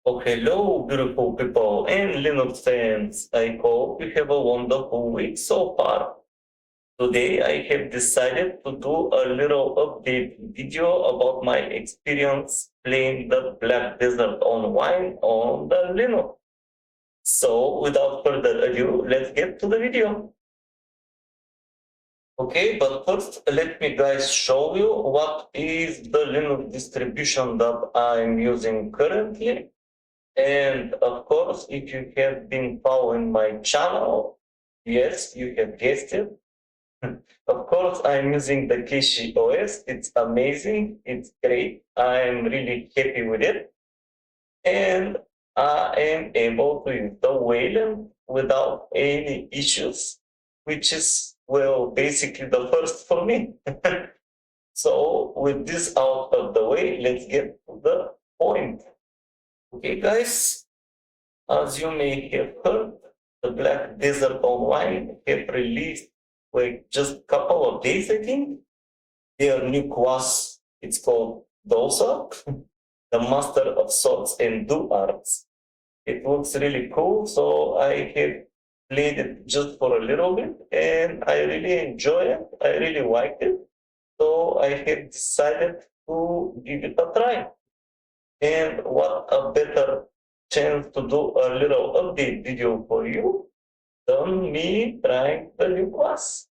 Oh, hello, beautiful people and Linux fans. I hope you have a wonderful week so far. Today, I have decided to do a little update video about my experience playing the Black Desert on Wine on the Linux. So, without further ado, let's get to the video. Okay, but first, let me guys show you what is the Linux distribution that I'm using currently. And of course, if you have been following my channel, yes, you have guessed it. Of course, I'm using the Kishi OS. It's amazing. It's great. I'm really happy with it. And I am able to use the Wayland without any issues, which is, well, basically the first for me. So with this out of the way, let's get to the point. Okay, guys, as you may have heard, the Black Desert Online have released like just a couple of days, I think, their new class. It's called Dosa, the Master of Swords and Do Arts. It looks really cool, so I have played it just for a little bit, and I really enjoy it. I really like it, so I have decided to give it a try. And what a better chance to do a little update video for you than me trying the new class.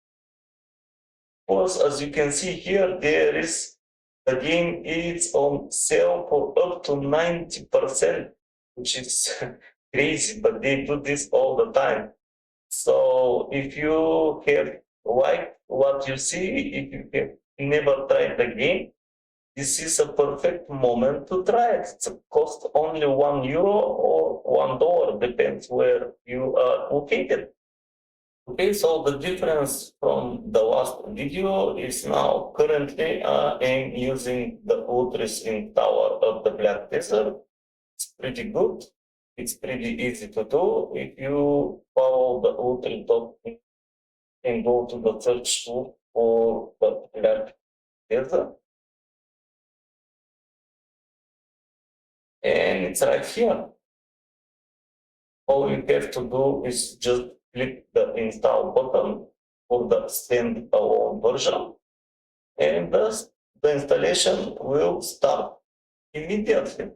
Of course, as you can see here, the game is on sale for up to 90%, which is crazy, but they do this all the time. So if you have liked what you see, if you have never tried the game, this is a perfect moment to try it. It's cost only €1 or $1, depends where you are located. Okay, so the difference from the last video is now currently I am using the Ultras in Tower of the Black Desert. It's pretty good. It's pretty easy to do. If you follow the Ultra top and go to the search tool for the Black Desert, and it's right here. All you have to do is just click the install button for the standalone version, and thus the installation will start immediately.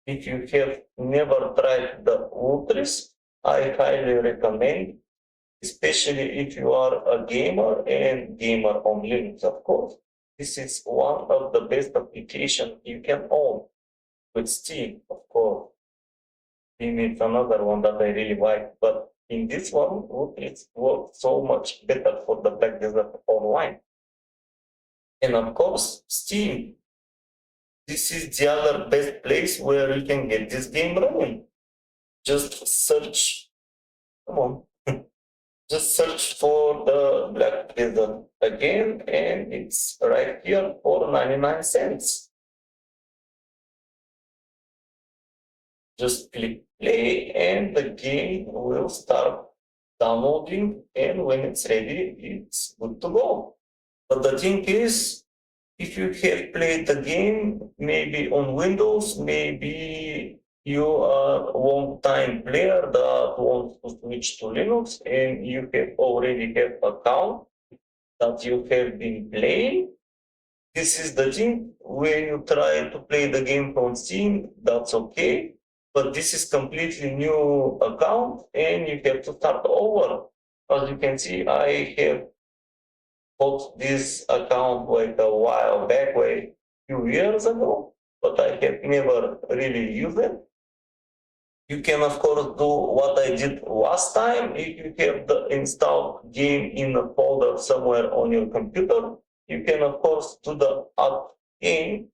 If you have never tried the Ultras, I highly recommend, especially if you are a gamer and gamer on Linux, of course. This is one of the best applications you can own with Steam, of course. Steam is another one that I really like, but in this one, it works so much better for the Black Desert Online. And of course, Steam. This is the other best place where you can get this game running. Just search, come on, just search for the Black Desert again, and it's right here for 99 cents. Just click play and the game will start downloading, and when it's ready, it's good to go. But the thing is, if you have played the game, maybe on Windows, maybe you are a long-time player that wants to switch to Linux and you have already have account that you have been playing. This is the thing. When you try to play the game from Steam, that's okay. But this is completely new account and you have to start over. As you can see, I have bought this account like a while back, like few years ago, but I have never really used it. You can of course do what I did last time. If you have the installed game in a folder somewhere on your computer, you can of course do the add game,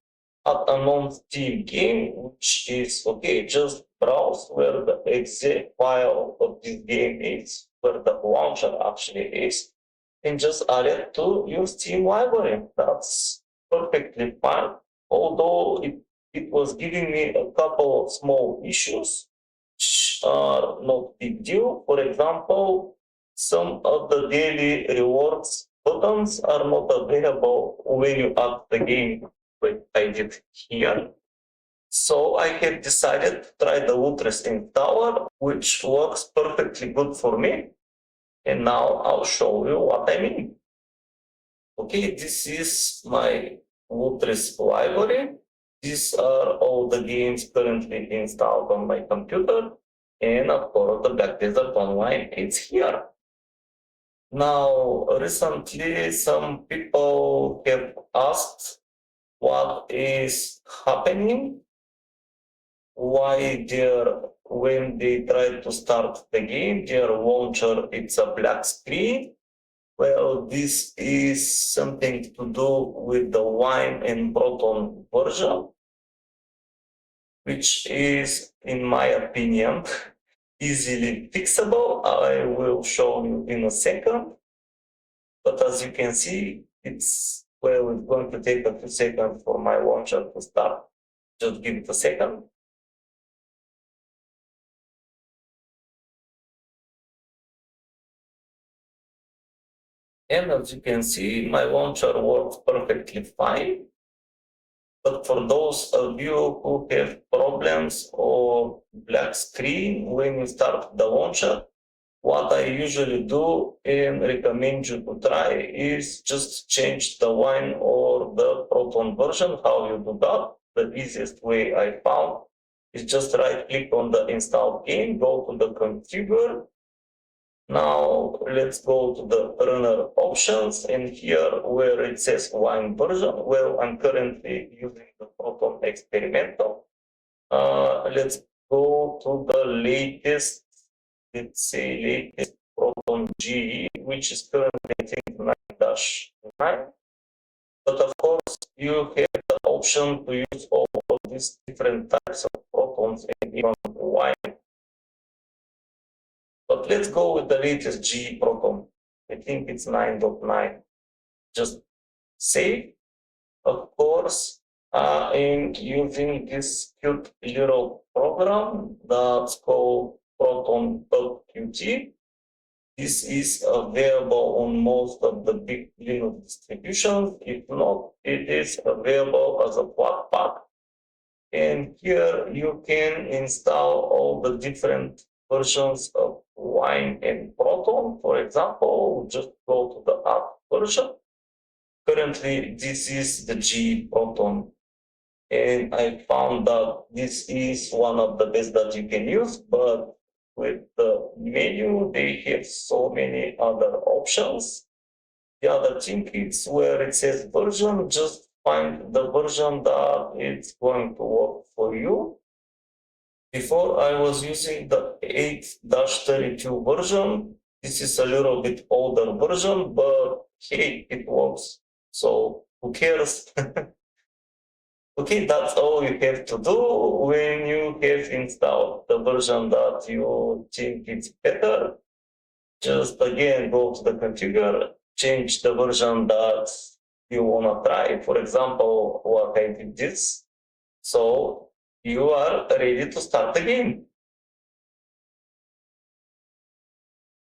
add a non-Steam game, which is okay, just browse where the exact file of this game is, where the launcher actually is, and just add it to your Steam library. That's perfectly fine. Although it was giving me a couple of small issues, which are not big deal. For example, some of the daily rewards buttons are not available when you add the game, like I did here. So I have decided to try the Ultras installer, which works perfectly good for me. And now I'll show you what I mean. Okay, this is my Ultras library. These are all the games currently installed on my computer. And of course, the Black Desert Online is here. Now, recently, some people have asked what is happening, why when they try to start the game, their launcher, it's a black screen. Well, this is something to do with the Wine and Proton version, which is, in my opinion, easily fixable. I will show you in a second. But as you can see, it's going to take a few seconds for my launcher to start. Just give it a second. And as you can see, my launcher works perfectly fine. But for those of you who have problems or black screen when you start the launcher, what I usually do and recommend you to try is just change the Wine or the Proton version. How you do that? The easiest way I found is just right click on the install game, go to the configure. Now let's go to the runner options, and here where it says Wine version, well, I'm currently using the Proton Experimental. Let's go to the latest, let's say latest Proton GE, which is currently I think 9-9. But of course, you have the option to use all of these different types of protons and even Wine. But let's go with the latest GE proton. I think it's 9.9. Just save. Of course, I'm using this cute little program that's called proton.qt. This is available on most of the big Linux distributions. If not, it is available as a Flatpak. And here you can install all the different versions of Wine and Proton. For example, just go to the app version. Currently, this is the G Proton, and I found that this is one of the best that you can use, but with the menu, they have so many other options. The other thing is where it says version, just find the version that it's going to work for you. Before I was using the 8-32 version. This is a little bit older version, but hey, it works. So who cares? Okay, that's all you have to do when you have installed the version that you think is better. Just again, go to the configure, change the version that you want to try. For example, what I did this. So you are ready to start the game.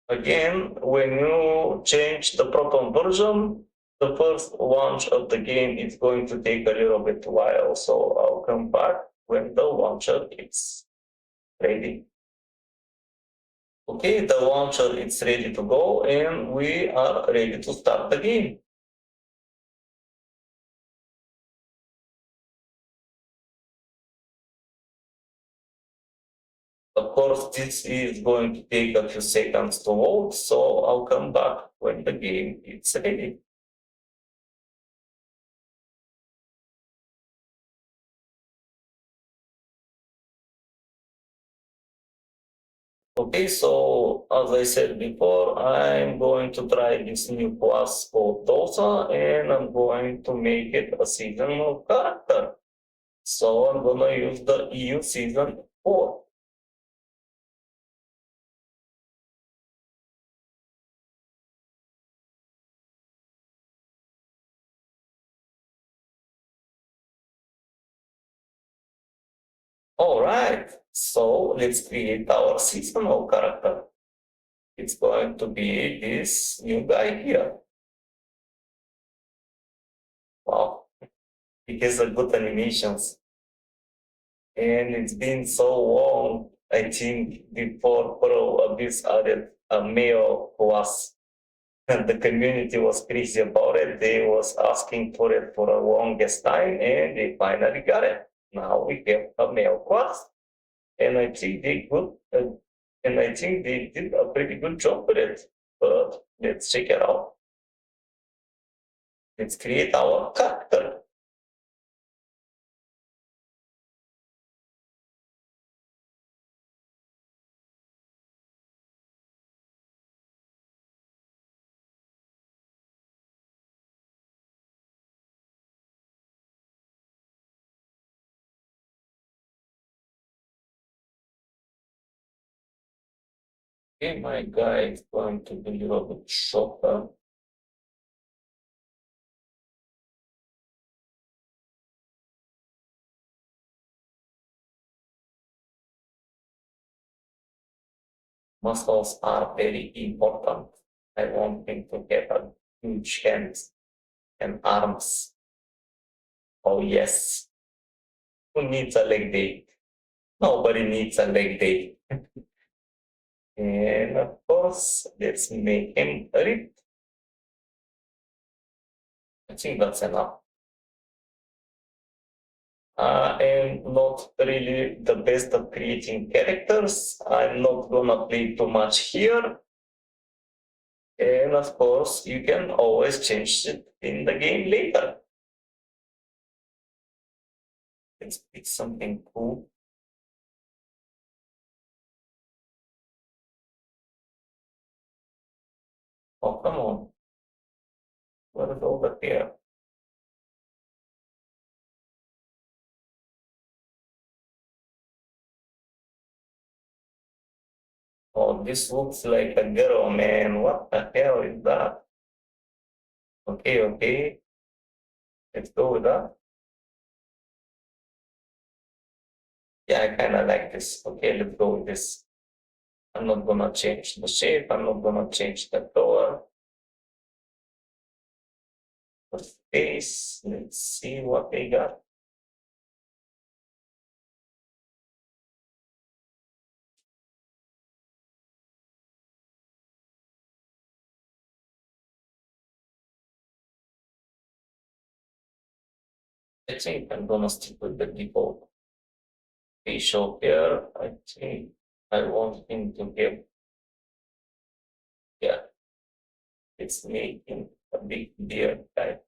Again, when you change the Proton version, the first launch of the game is going to take a little bit while, so I'll come back when the launcher is ready. Okay, the launcher is ready to go, and we are ready to start the game. Of course, this is going to take a few seconds to load, so I'll come back when the game is ready. Okay, so as I said before, I'm going to try this new class called Dosa, and I'm going to make it a seasonal character. So I'm gonna use the EU season 4. All right, so let's create our seasonal character. It's going to be this new guy here. Wow, he has a good animations. And it's been so long. I think before Pro Abyss added a male class, and the community was crazy about it. They was asking for it for the longest time, and they finally got it. Now we have a male class, and I think they good, and I think they did a pretty good job with it. But let's check it out. Let's create our character. Okay, my guy is going to be a little bit shorter. Muscles are very important. I want him to have a huge hands and arms. Oh yes. Who needs a leg day? Nobody needs a leg day. And of course, let's make him ripped. I think that's enough. I am not really the best at creating characters. I'm not gonna play too much here. And of course, you can always change it in the game later. Let's pick something cool. Oh, come on. What is over here? Oh, this looks like a girl, man. What the hell is that? Okay, okay. Let's go with that. Yeah, I kind of like this. Okay, let's go with this. I'm not gonna change the shape. I'm not gonna change the color. The face. Let's see what they got. I think I'm gonna stick with the default facial hair. I think I want him to get, yeah, it's making a big beard type.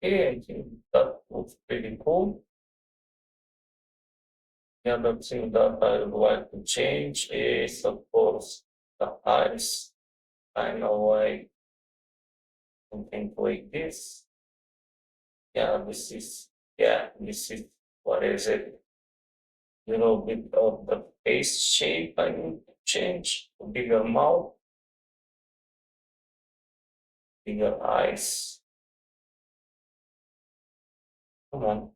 Okay, I think that looks pretty cool. The other thing that I would like to change is, of course, the eyes. I know like something like this. Yeah, this is, what is it? Little bit of the face shape I need to change. Bigger mouth, bigger eyes. Come on.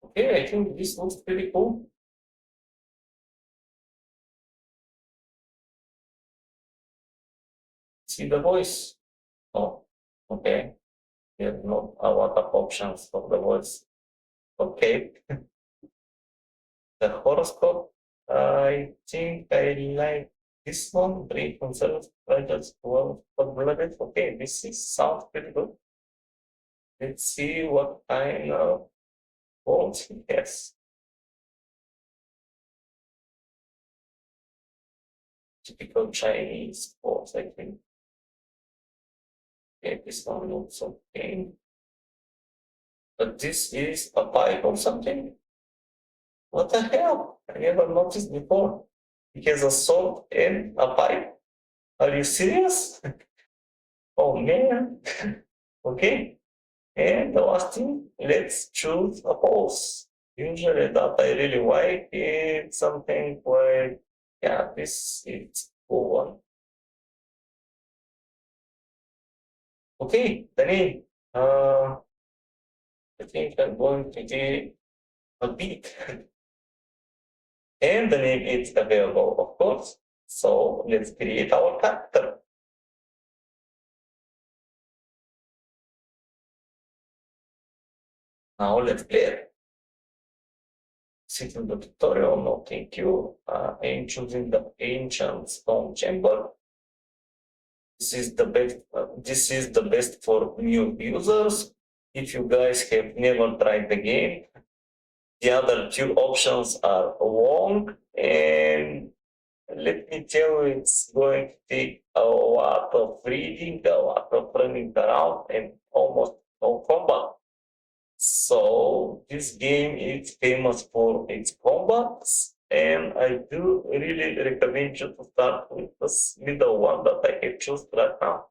Okay, I think this looks pretty cool. See the voice? Oh, okay. There's not a lot of options for the voice. Okay. The horoscope, I think I like this one. Brave conservative writers, well, blooded. Okay, this is sounds pretty good. Let's see what kind of quotes he has. Typical Chinese quotes, I think. Okay, this one looks okay. But this is a pipe or something? What the hell? I never noticed before. He has a sword and a pipe. Are you serious? Oh man. Okay. And the last thing, let's choose a pose. Usually that I really like is something like, yeah, this is cool one. Okay, the name. I think I'm going to do a beat. And the name is available, of course. So let's create our character. Now let's play it. Sit in the tutorial, no thank you. I'm choosing the ancient stone chamber. This is the best for new users. If you guys have never tried the game, the other two options are long, and let me tell you, it's going to take a lot of reading, a lot of running around, and almost no combat. So this game is famous for its combats, and I do really recommend you to start with this middle one that I have chosen right now.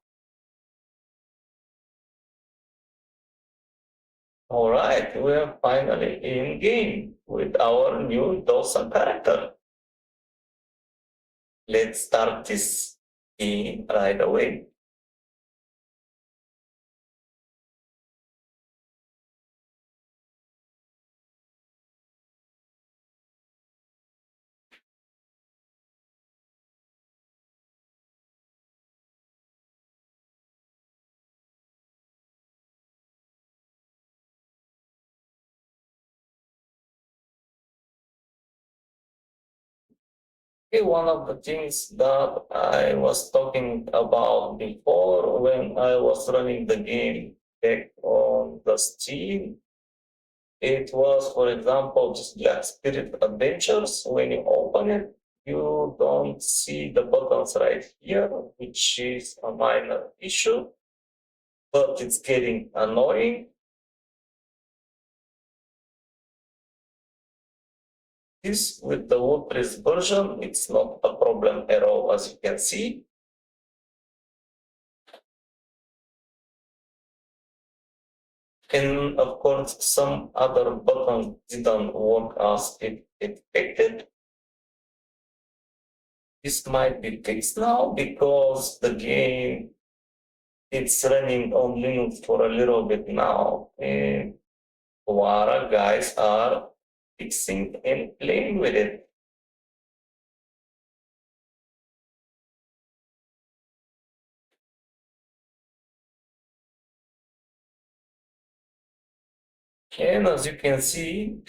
All right, we're finally in game with our new Dosa character. Let's start this game right away. Okay, one of the things that I was talking about before when I was running the game back on the Steam, it was, for example, just Black Spirit Adventures. When you open it, you don't see the buttons right here, which is a minor issue, but it's getting annoying. This with the WordPress version, it's not a problem at all, as you can see. And of course, some other buttons didn't work as it expected. This might be fixed now because the game it's running on Linux for a little bit now, and a lot of guys are fixing and playing with it. And as you can see,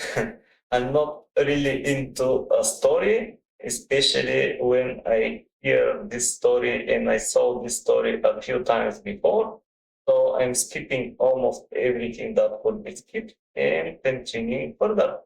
I'm not really into a story, especially when I hear this story and I saw this story a few times before. So I'm skipping almost everything that could be skipped and continuing further.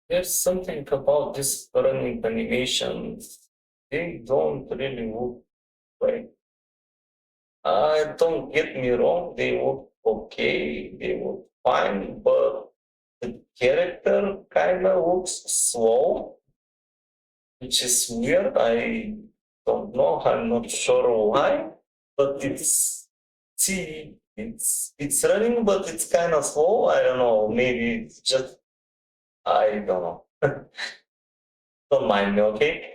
There's something about this running animations. They don't really look right. Don't get me wrong, they look okay, they look fine, but the character kind of looks slow, which is weird. I don't know. I'm not sure why, but it's running, but it's kind of slow. I don't know. Maybe it's just I don't know. Don't mind me, okay?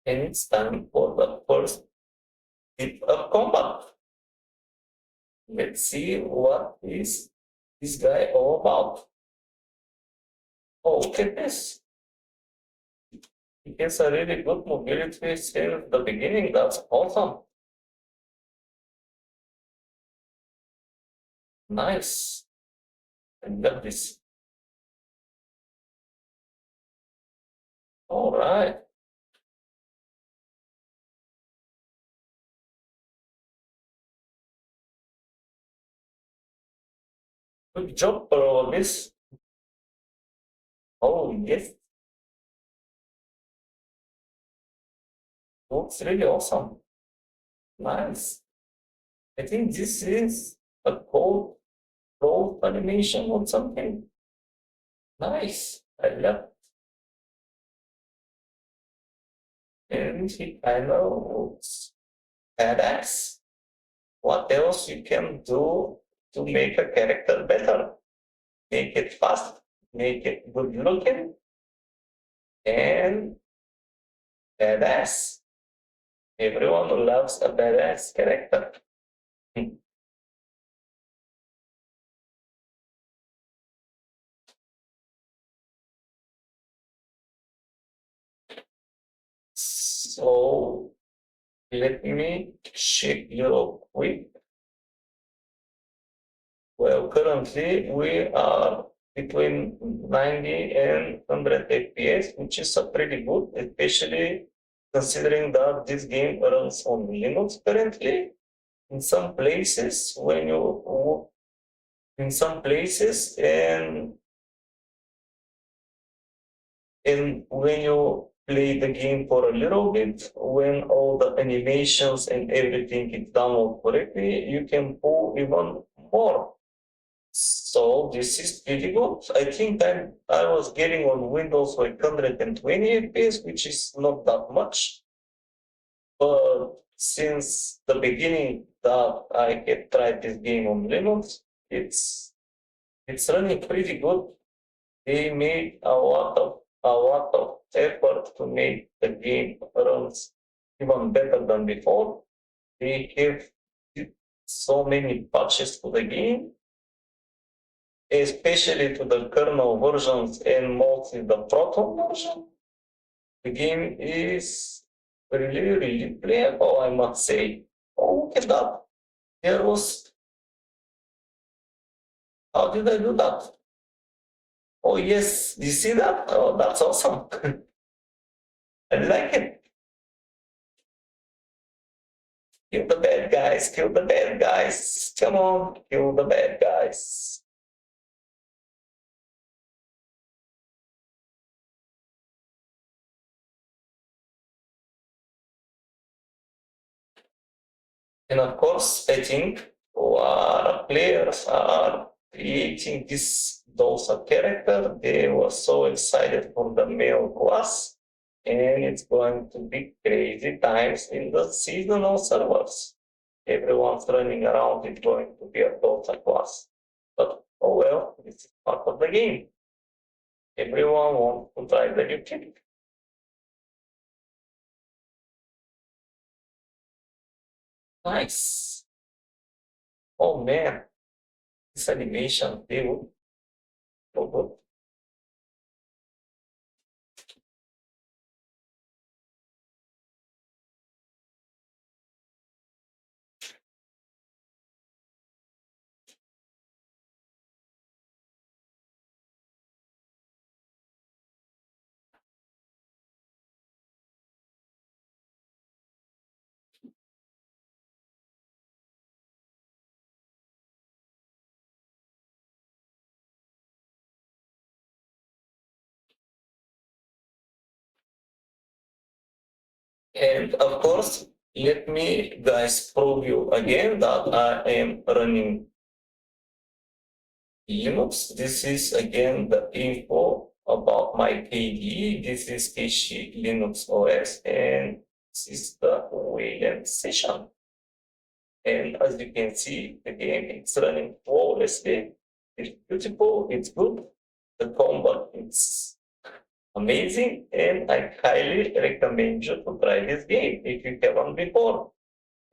And it's time for the first bit of combat. Let's see what is this guy all about. Oh, look at this. He has a really good mobility since the beginning. That's awesome. Nice. I love this. All right. Good job for all this. Oh, yes. Looks really awesome. Nice. I think this is a code roll animation or something. Nice. I love it. And he kind of looks badass. What else you can do to make a character better? Make it fast, make it good looking, and badass. Everyone loves a badass character. So let me check real quick. Well, currently we are between 90 and 100 FPS, which is a pretty good, especially considering that this game runs on Linux currently. In some places, and when you play the game for a little bit, when all the animations and everything is downloaded correctly, you can pull even more. So this is pretty good. I think I was getting on Windows 120 FPS, which is not that much. But since the beginning that I had tried this game on Linux, it's running pretty good. They made a lot of effort to make the game runs even better than before. They have so many patches to the game, especially to the kernel versions and mostly the Proton version. The game is really, really playable, I must say. Oh, look at that. There was. How did I do that? Oh, yes. Do you see that? Oh, that's awesome. I like it. Kill the bad guys. Kill the bad guys. Come on. Kill the bad guys. And of course, I think a lot of players are creating this Dosa character. They were so excited for the male class, and it's going to be crazy times in the seasonal servers. Everyone's running around, it's going to be a Dosa class. But oh well, this is part of the game. Everyone wants to try the new kid. Nice. Oh man, this animation, dude. So good. And of course, let me guys prove you again that I am running Linux. This is again the info about my KDE. This is KC Linux OS, and this is the Wayland session. And as you can see, the game is running flawlessly. It's beautiful, it's good. The combat is amazing, and I highly recommend you to try this game if you haven't before.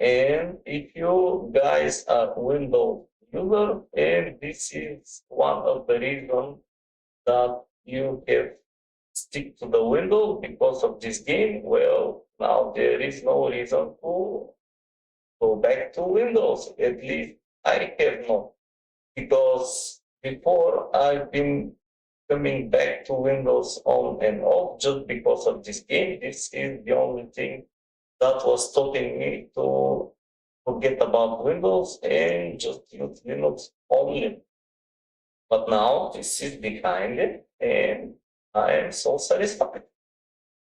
And if you guys are Windows user, and this is one of the reasons that you have stick to the Windows because of this game, well, now there is no reason to go back to Windows. At least I have not, because before I've been coming back to Windows on and off just because of this game. This is the only thing that was stopping me to forget about Windows and just use Linux only. But now this is behind it and I am so satisfied.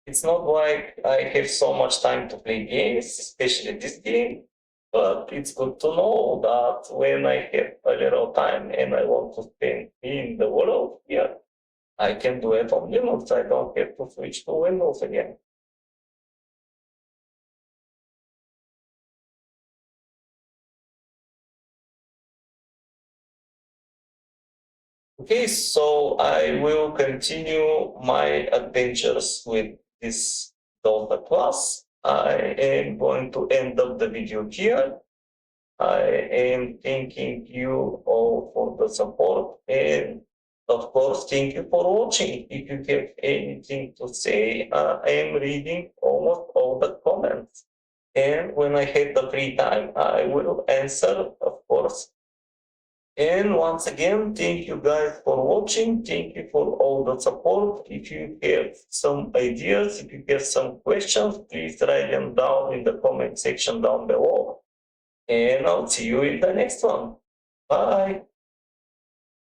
It's not like I have so much time to play games, especially this game, but it's good to know that when I have a little time and I want to spend in the world, yeah, I can do it on Linux. I don't have to switch to Windows again. Okay, so I will continue my adventures with this Dosa class. I am going to end up the video here. I am thanking you all for the support, and of course, thank you for watching. If you have anything to say, I am reading almost all the comments. And when I have the free time, I will answer, of course. And once again, thank you guys for watching. Thank you for all the support. If you have some ideas, if you have some questions, please write them down in the comment section down below. And I'll see you in the next one. Bye.